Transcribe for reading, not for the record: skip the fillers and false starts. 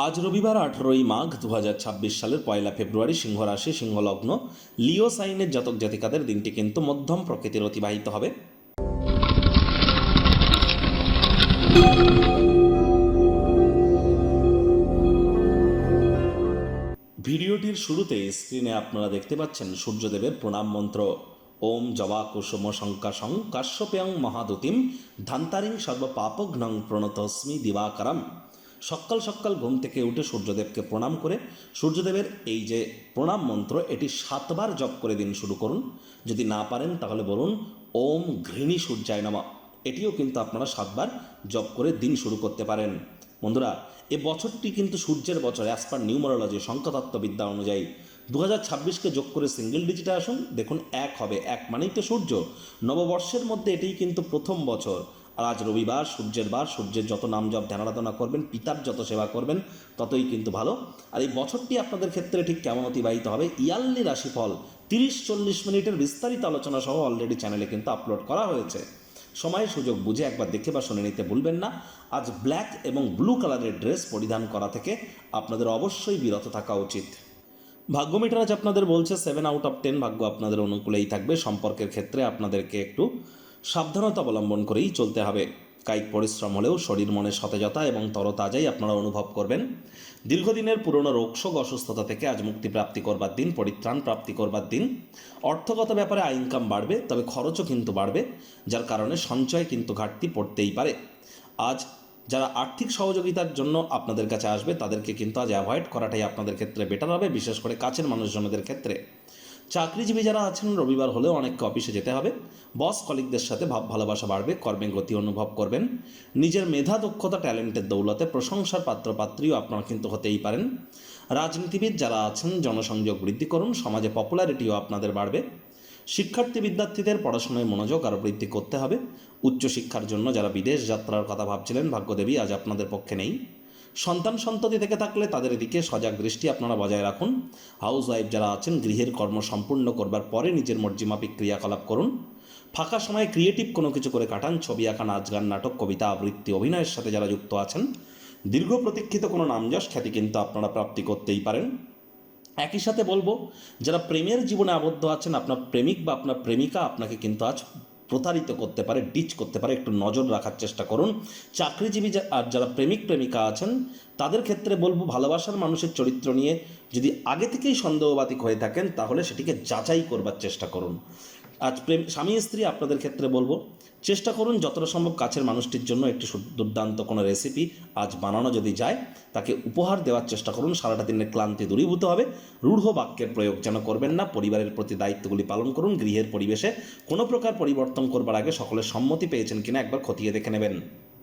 আজ রবিবার 18ই মাঘ 2026 সালের 1 ফেব্রুয়ারি সিংহ রাশি সিংহ লগ্ন লিও সাইনের জাতক জাতিকাদের দিনটি কিন্তু মধ্যম প্রকৃতির অতিবাহিত হবে। ভিডিওটির শুরুতে স্ক্রিনে আপনারা দেখতে পাচ্ছেন সূর্যদেবের প্রণাম মন্ত্র। ওম জবা কুসুম শঙ্কাশং কাশ্যপেয়ং মহাদুতিম ধান্তারিং সর্বপাপঘ্নং প্রণতস্মি দিবাকরম। সকাল সকাল ঘুম থেকে উঠে সূর্যদেবকে প্রণাম করে সূর্যদেবের এই যে প্রণাম মন্ত্র এটি 7 বার জপ করে দিন শুরু করুন। যদি না পারেন তাহলে বলুন ওম ঘৃণী সূর্যায় নমঃ, এটিও কিন্তু আপনারা 7 বার জপ করে দিন শুরু করতে পারেন। বন্ধুরা, এ বছরটি কিন্তু সূর্যের বছর, অ্যাজ পার নিউমারোলজি সংখ্যাতত্ত্ববিদ্যা অনুযায়ী 2026কে যোগ করে সিঙ্গেল ডিজিটে আসুন, দেখুন 1 হবে। 1 মানেই তো সূর্য। নববর্ষের মধ্যে এটিই কিন্তু প্রথম বছর। আর আজ রবিবার, সূর্যের বার, সূর্যের যত নাম জপ ধ্যান আরাধনা করবেন, পিতার যত সেবা করবেন ততই কিন্তু ভালো। আর এই বছরটি আপনাদের ক্ষেত্রে ঠিক কেমন অতিবাহিত হবে, ইয়ারলি রাশিফল 30-40 মিনিটের বিস্তারিত আলোচনা সহ অলরেডি চ্যানেলে কিন্তু আপলোড করা হয়েছে। সময় সুযোগ বুঝে একবার দেখে বা শুনে নিতে ভুলবেন না। আজ ব্ল্যাক এবং ব্লু কালারের ড্রেস পরিধান করা থেকে আপনাদের অবশ্যই বিরত থাকা উচিত। ভাগ্য মিটার আজ আপনাদের বলছে 7 আউট অফ 10 ভাগ্য আপনাদের অনুকূলেই থাকবে। সম্পর্কের ক্ষেত্রে আপনাদেরকে একটু সাবধানতা অবলম্বন করেই চলতে হবে। কায়িক পরিশ্রম হলেও শরীর মনে সতেজতা এবং তরতাজাই আপনারা অনুভব করবেন। দীর্ঘদিনের পুরনো রোগশোক অসুস্থতা থেকে আজ মুক্তি প্রাপ্তি করবার দিন, পরিত্রাণ প্রাপ্তি করবার দিন। অর্থগত ব্যাপারে ইনকাম বাড়বে, তবে খরচও কিন্তু বাড়বে, যার কারণে সঞ্চয় কিন্তু ঘাটতি পড়তেই পারে। আজ যারা আর্থিক সহযোগিতার জন্য আপনাদের কাছে আসবে তাদেরকে কিন্তু আজ অ্যাভয়েড করাটাই আপনাদের ক্ষেত্রে বেটার হবে, বিশেষ করে কাছের মানুষজনদের ক্ষেত্রে। চাকরিজীবী যারা আছেন, রবিবার হলেও অনেককে অফিসে যেতে হবে। বস কলিগদের সাথে ভাব ভালোবাসা বাড়বে, কর্মে গতি অনুভব করবেন। নিজের মেধা দক্ষতা ট্যালেন্টের দৌলতে প্রশংসার পাত্রপাত্রীও আপনারা কিন্তু হতেই পারেন। রাজনীতিবিদ যারা আছেন, জনসংযোগ বৃদ্ধি করুন, সমাজে পপুলারিটিও আপনাদের বাড়বে। শিক্ষার্থী বিদ্যার্থীদের পড়াশোনায় মনোযোগ আরও বৃদ্ধি করতে হবে। উচ্চশিক্ষার জন্য যারা বিদেশ যাত্রার কথা ভাবছিলেন, ভাগ্যদেবী আজ আপনাদের পক্ষে নেই। সন্তান সন্ততি থেকে থাকলে তাদের দিকে সজাগ দৃষ্টি আপনারা বজায় রাখুন। হাউস ওয়াইফ যারা আছেন, গৃহের কর্ম সম্পূর্ণ করবার পরে নিজের মর্জিমাফিক ক্রিয়াকলাপ করুন। ফাঁকা সময়ে ক্রিয়েটিভ কোনো কিছু করে কাটান। ছবি আঁকা, নাচ গান, নাটক, কবিতা আবৃত্তি, অভিনয়ের সাথে যারা যুক্ত আছেন, দীর্ঘ প্রতীক্ষিত কোনো নামযশ খ্যাতি কিন্তু আপনারা প্রাপ্তি করতেই পারেন। একই সাথে বলবো, যারা প্রেমের জীবনে আবদ্ধ আছেন, আপনার প্রেমিক বা আপনার প্রেমিকা আপনাকে কিন্তু আজ প্রতারিত করতে পারে, ডিচ করতে পারে, একটু নজর রাখার চেষ্টা করুন। চাকরিজীবী আর যারা প্রেমিক প্রেমিকা আছেন তাদের ক্ষেত্রে বলবো, ভালোবাসার মানুষের চরিত্র নিয়ে যদি আগে থেকেই সন্দেহবাতিক হয়ে থাকেন তাহলে সেটিকে যাচাই করবার চেষ্টা করুন। আজ স্বামী স্ত্রী আপনাদের ক্ষেত্রে বলবো, চেষ্টা করুন যতটা সম্ভব কাছের মানুষটির জন্য একটি দুর্দান্ত কোনো রেসিপি আজ বানানো যদি যায় তাকে উপহার দেওয়ার চেষ্টা করুন। সারাটা দিনের ক্লান্তি দূরীভূত হবে। রূঢ় বাক্যের প্রয়োগ যেন করবেন না। পরিবারের প্রতি দায়িত্বগুলি পালন করুন। গৃহের পরিবেশে কোনো প্রকার পরিবর্তন করবার আগে সকলের সম্মতি পেয়েছেন কিনা একবার খতিয়ে দেখে নেবেন।